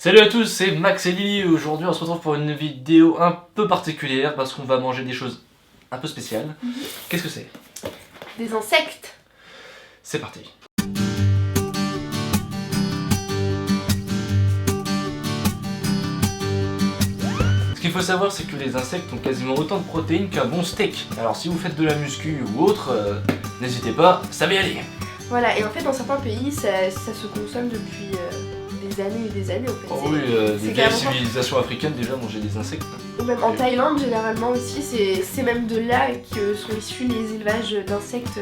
Salut à tous, c'est Max et Lily. Aujourd'hui on se retrouve pour une vidéo un peu particulière parce qu'on va manger des choses un peu spéciales. Qu'est-ce que c'est? Des insectes. C'est parti. Ce qu'il faut savoir, c'est que les insectes ont quasiment autant de protéines qu'un bon steak. Alors si vous faites de la muscu ou autre, n'hésitez pas, ça va y aller. Voilà, et en fait dans certains pays ça se consomme depuis des années et des années en fait. Oh oui, des vieilles civilisations africaines déjà mangeaient des insectes. Ou même en Thaïlande généralement aussi, c'est même de là que sont issus les élevages d'insectes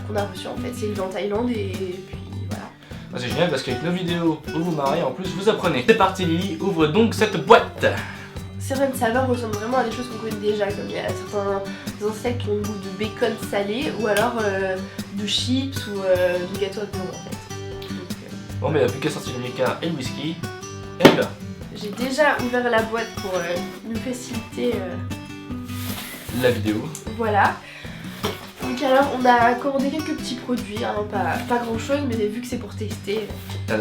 qu'on a reçus en fait. C'est élevé en Thaïlande et puis voilà. Ah, c'est génial parce qu'avec nos vidéos où vous marrez en plus vous apprenez. C'est parti Lily, ouvre donc cette boîte. Certaines saveurs ressemblent vraiment à des choses qu'on connaît déjà, comme il y a certains insectes qui ont le goût de bacon salé ou alors de chips ou de gâteau à blanc en fait. Bon mais il n'y a plus qu'à sortir le Ricard et le whisky, et là. J'ai déjà ouvert la boîte pour nous faciliter la vidéo. Voilà. Donc alors on a commandé quelques petits produits, hein, pas grand chose, mais vu que c'est pour tester. T'as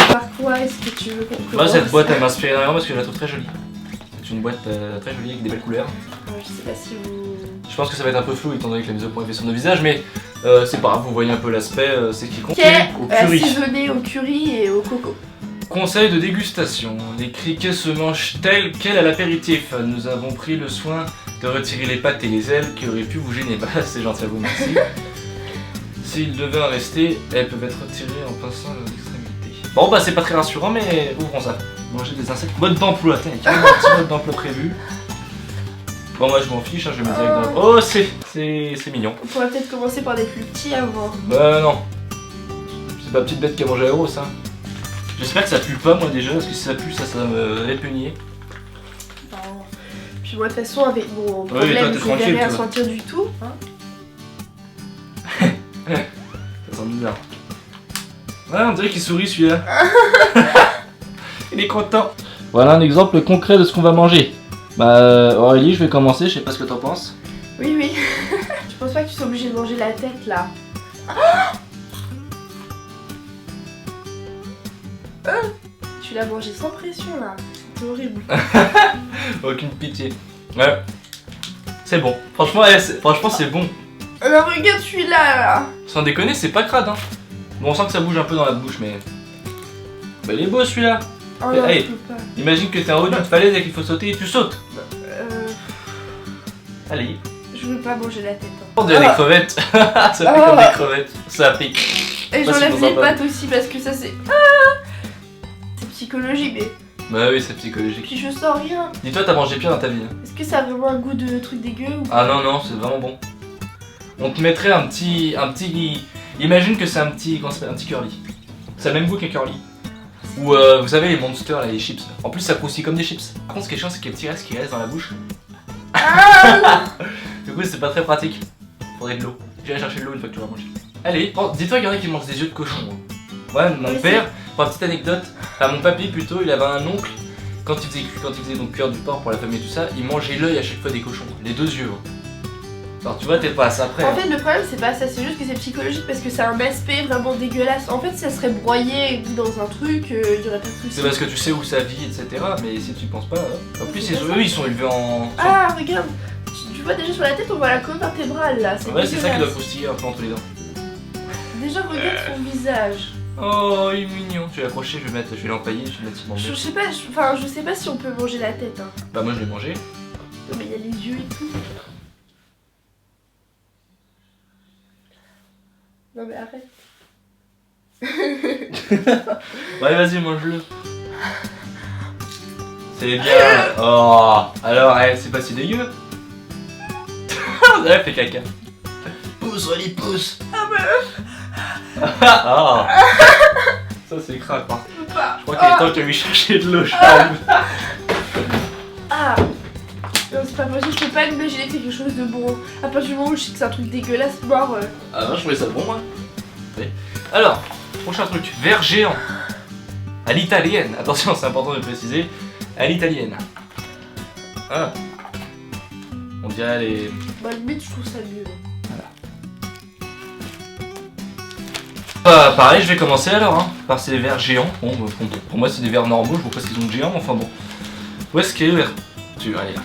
Par quoi est-ce que tu veux qu'on commence? Moi cette boîte elle m'inspire énormément parce que je la trouve très jolie. C'est une boîte très jolie avec des belles couleurs. Je sais pas si vous... Je pense que ça va être un peu flou étant donné que la mise au point est faite sur nos visages, mais c'est pas grave, vous voyez un peu l'aspect, c'est qui compte. Au curry. Assaisonné au curry et au coco. Conseil de dégustation, les criquets se mangent tels quels à l'apéritif. Nous avons pris le soin de retirer les pattes et les ailes qui auraient pu vous gêner. Bah c'est gentil à vous, merci. S'ils devaient en rester, elles peuvent être retirées en passant leurs extrémités. Bon bah c'est pas très rassurant, mais ouvrons ça. Manger des insectes, mode d'emploi, tiens, il y a un petit mode d'emploi prévu. Bon moi je m'en fiche, hein, je vais me direct dans... Oh c'est mignon. On pourrait peut-être commencer par des plus petits avant. Bah non. C'est pas la petite bête qui a mangé la grosse, hein. J'espère que ça pue pas moi déjà, parce que si ça pue ça va me répugner. Non. Puis moi de toute façon avec mon Oui, problème toi, je vais rien sentir du tout. Hein. Ça sent bizarre. Ouais on dirait qu'il sourit celui-là. Il est content. Voilà un exemple concret de ce qu'on va manger. Bah Aurélie je vais commencer, je sais pas ce que t'en penses. Oui. Je pense pas que tu sois obligé de manger la tête là. Tu l'as mangé sans pression là. C'est horrible. Aucune pitié. Ouais. C'est bon. Franchement, c'est bon. Alors regarde celui-là là. Sans déconner, c'est pas crade hein. Bon on sent que ça bouge un peu dans la bouche mais... Bah il est beau celui-là. Oh non, hey, je peux pas. Imagine que t'es en haut d'une falaise et qu'il faut sauter et tu sautes. Allez. Je veux pas manger la tête. Hein. On dirait des crevettes. Ça pique comme des crevettes. Ça pique. Et j'enlève les pattes aussi parce que ça c'est... C'est psychologique mais... Bah oui c'est psychologique. Puis je sens rien. Dis-toi t'as mangé pire dans ta vie. Hein. Est-ce que ça a vraiment un goût de truc dégueu ou... Ah non c'est vraiment bon. On te mettrait un petit... Imagine que c'est un petit... Comment ça s'appelle? Un petit curly. C'est le même goût qu'un curly. Ou vous savez les monsters là, les chips. En plus ça croustille comme des chips. Par contre ce qui est chiant c'est qu'il y a le petit reste qui reste dans la bouche. Du coup c'est pas très pratique. Faudrait de l'eau. J'irai chercher de l'eau une fois que tu vas manger. Allez, oh, dis-toi qu'il y en a qui mangent des yeux de cochon. Ouais, mon père, pour la petite anecdote, enfin mon papy plutôt, il avait un oncle, quand il faisait donc cuire du porc pour la famille et tout ça, il mangeait l'œil à chaque fois des cochons, les deux yeux. Alors tu vois, t'es pas après. En fait le problème c'est pas ça, c'est juste que c'est psychologique parce que c'est un aspect vraiment dégueulasse. En fait ça serait broyé dans un truc, il y aurait pas de soucis. C'est parce que tu sais où ça vit, etc. Mais si tu penses pas... En plus eux ils sont élevés en... Ah regarde, tu vois déjà sur la tête on voit la colonne vertébrale là. Ouais c'est ça qui doit croustiller un peu entre les dents. Déjà regarde son visage. Oh il est mignon. Je vais l'accrocher, je vais l'empailler, je vais mettre sur mon Je bec. sais pas, je sais pas si on peut manger la tête hein. Bah moi je l'ai mangé. Non mais il y a les yeux et tout. Non mais arrête. Ouais vas-y mange-le. C'est bien. Oh alors c'est pas si dégueu. On dirait fait caca. Pousse Wally pousse. Ah bah Ah. Ça c'est crade par contre. Je crois qu'il est temps que lui chercher de l'eau chaude. Ah non c'est pas possible, je peux pas imaginer que c'est quelque chose de bon. À partir du moment où je sais que c'est un truc dégueulasse, mort. Ah non je trouvais ça bon moi. Alors, prochain truc, verre géant. À l'italienne, attention c'est important de préciser. À l'italienne. Ah. On dirait les... Bah limite je trouve ça mieux. Pareil, je vais commencer alors, hein, par ces verres géants. Bon, pour moi c'est des verres normaux, je vois pas s'ils sont géants, mais enfin bon. Où est-ce qu'est l'ouverture? Allez là.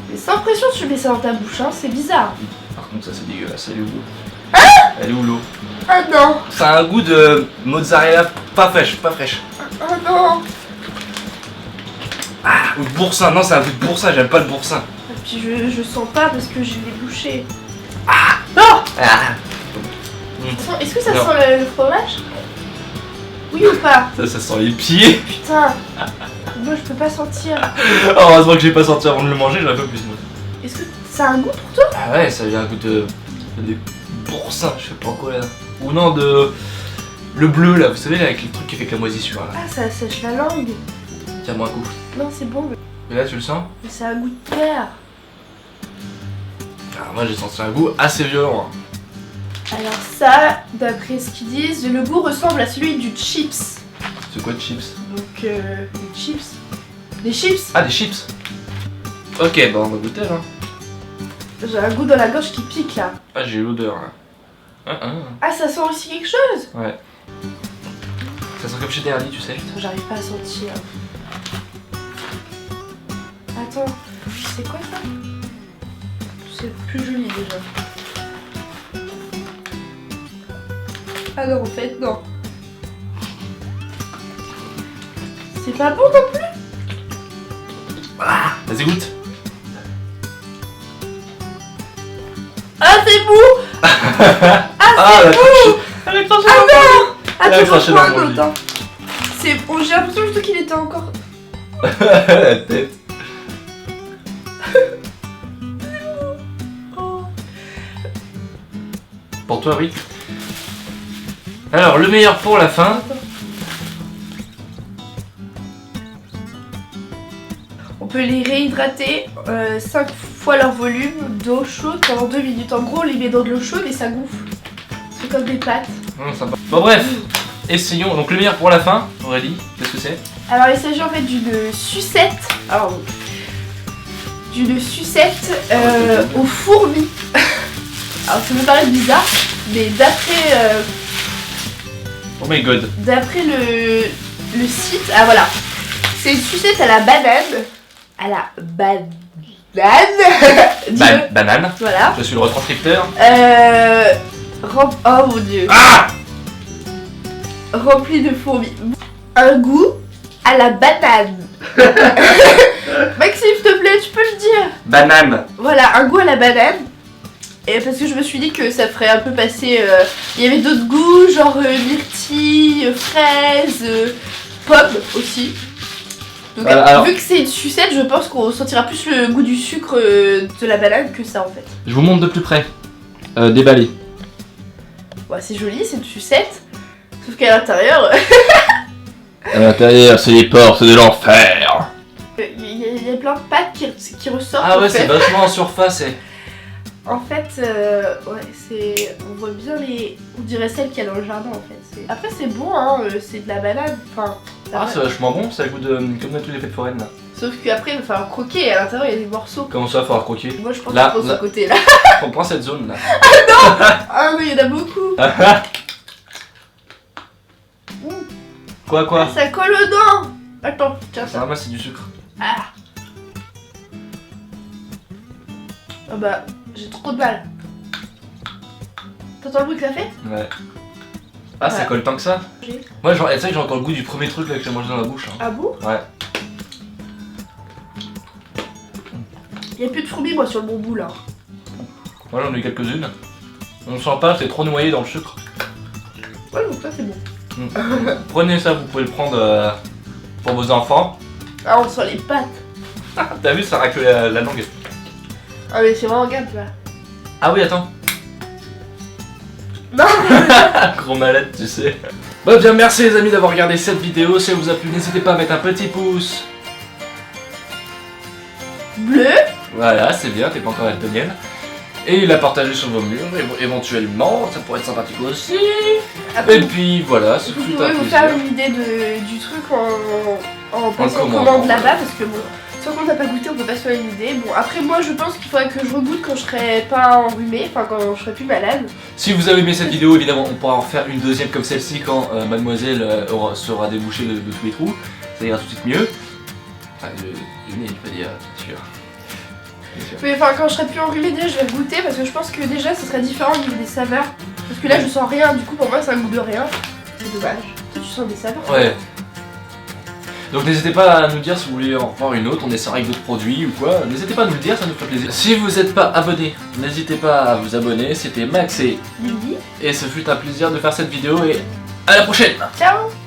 Mais sans pression, tu mets ça dans ta bouche, hein, c'est bizarre. Par contre, ça c'est dégueulasse, elle est où l'eau? Elle est où l'eau? Ah non. Ça a un goût de mozzarella pas fraîche, pas fraîche. Ah non. Ou de boursin, non, c'est un goût de boursin, j'aime pas le boursin. Et puis je sens pas parce que je l'ai bouché. Ah. Est-ce que ça Non. sent le fromage? Oui ou pas? Ça sent les pieds. Putain. Moi je peux pas sentir. Heureusement que j'ai pas senti avant de le manger, j'aurais pas pu se moquer. Est-ce que ça a un goût pour toi? Ah ouais, ça a un goût de boursin, je sais pas quoi là. Ou non, de. Le bleu là, vous savez, là, avec le truc qui fait que la moisissure là. Ah, ça sèche la langue. Tiens-moi un coup. Non, c'est bon, Et là, tu le sens? mais ça a un goût de terre. Ah, moi j'ai senti un goût assez violent. Alors ça, d'après ce qu'ils disent, le goût ressemble à celui du chips. C'est quoi de chips? Donc, les chips. Des chips. Ah, des chips. Ok, bah on va goûter là. J'ai un goût dans la gorge qui pique là. Ah, j'ai l'odeur là. Ah, ça sent aussi quelque chose. Ouais. Ça sent comme chez Derly, tu sais. Putain, j'arrive pas à sentir. Attends, c'est quoi ça? C'est plus joli déjà. Ah non, en fait, non. C'est pas bon non plus. Vas-y, goûte. Ah, c'est bon. Ah, c'est bon. Elle a craché Ah non. Elle a Attends, craché j'en prends dans un mon autre. Hein. C'est bon, j'ai l'impression plutôt qu'il était encore... la tête. Pour toi, oui. Alors, le meilleur pour la fin. On peut les réhydrater 5 fois leur volume d'eau chaude pendant 2 minutes. En gros, on les met dans de l'eau chaude et ça gonfle. C'est comme des pâtes. Sympa. Bon, bref, essayons. Donc, le meilleur pour la fin, Aurélie, qu'est-ce que c'est? Alors, il s'agit en fait d'une sucette. Alors, d'une sucette aux fourmis. Alors, ça me paraît bizarre, mais Oh my god. d'après le site, ah voilà, c'est une sucette à la banane. À la banane. Banane. Voilà. Je suis le retranscripteur. Oh mon dieu. Ah! Rempli de fourmis. Un goût à la banane. Maxime, s'il te plaît, tu peux le dire. Banane. Voilà, un goût à la banane. Et parce que je me suis dit que ça ferait un peu passer... il y avait d'autres goûts, genre myrtille, fraise, pomme aussi. Donc alors, vu que c'est une sucette, je pense qu'on sentira plus le goût du sucre de la banane que ça en fait. je vous montre de plus près. Déballé. Ouais, c'est joli, c'est une sucette. Sauf qu'à l'intérieur, À l'intérieur, c'est les portes de l'enfer. il y a plein de pâtes qui ressortent. Ah ouais, en fait. c'est vachement en surface. En fait, ouais, c'est. On voit bien les. On dirait celles qu'il y a dans le jardin en fait. Après, c'est bon, hein, c'est de la banane. Enfin. Ah, c'est vachement bon, ça a le goût de. Comme dans tous les fêtes foraines là. Sauf qu'après, il va falloir croquer et à l'intérieur, il y a des morceaux. Comment ça, falloir croquer? Moi, je pense Là, qu'on prend là. ce côté là. On prend cette zone là. Ah, mais il y en a beaucoup. Quoi, quoi? Ça colle aux dents. Attends, tiens ça. Ah, moi c'est du sucre. Ah. Ah bah, j'ai trop de mal. T'entends le bruit que ça fait? Ouais. Ah, ça Ouais. colle tant que ça? J'ai. Moi, genre, tu sais que j'ai encore le goût du premier truc là que j'ai mangé dans la bouche. Hein. Ah bon? Ouais. Il y a plus de fourmis moi sur le bon bout là. Moi j'en ai eu quelques-unes. On sent pas, c'est trop noyé dans le sucre. Ouais, donc ça c'est bon. Prenez ça, vous pouvez le prendre pour vos enfants. Ah, on sent les pattes. T'as vu, ça racle la langue. Ah, mais c'est vraiment grave, tu vois. Ah oui, attends. Non. Gros malade, tu sais. Bon, bien, merci les amis d'avoir regardé cette vidéo. Si elle vous a plu, n'hésitez pas à mettre un petit pouce. Bleu. Voilà, c'est bien, t'es pas encore daltonienne. Et la partager sur vos murs, éventuellement, ça pourrait être sympathique aussi. Après, Et puis voilà, c'est vous tout pouvez un vous faire plaisir. une idée du truc en passant commande, commande là-bas voilà. parce que bon, Tant qu'on n'a pas goûté, on peut pas se faire une idée. Bon, après, moi, je pense qu'il faudrait que je regoute quand je serai pas enrhumée, enfin, quand je serai plus malade. Si vous avez aimé cette vidéo, évidemment, on pourra en faire une deuxième comme celle-ci quand mademoiselle sera débouchée de tous les trous. Ça ira tout de suite mieux. Enfin, du nez, je veux dire, sûr. Mais enfin, quand je serai plus enrhumée, déjà, je vais goûter parce que je pense que déjà, ça sera différent au niveau des saveurs. Parce que là, je sens rien, du coup, pour moi, c'est un goût de rien. C'est dommage. Toi, tu sens des saveurs? Ouais. Donc n'hésitez pas à nous dire si vous voulez en revoir une autre, on essaiera avec d'autres produits ou quoi. N'hésitez pas à nous le dire, ça nous ferait plaisir. Si vous n'êtes pas abonné, n'hésitez pas à vous abonner. C'était Max et Lily. ce fut un plaisir de faire cette vidéo et à la prochaine. Ciao.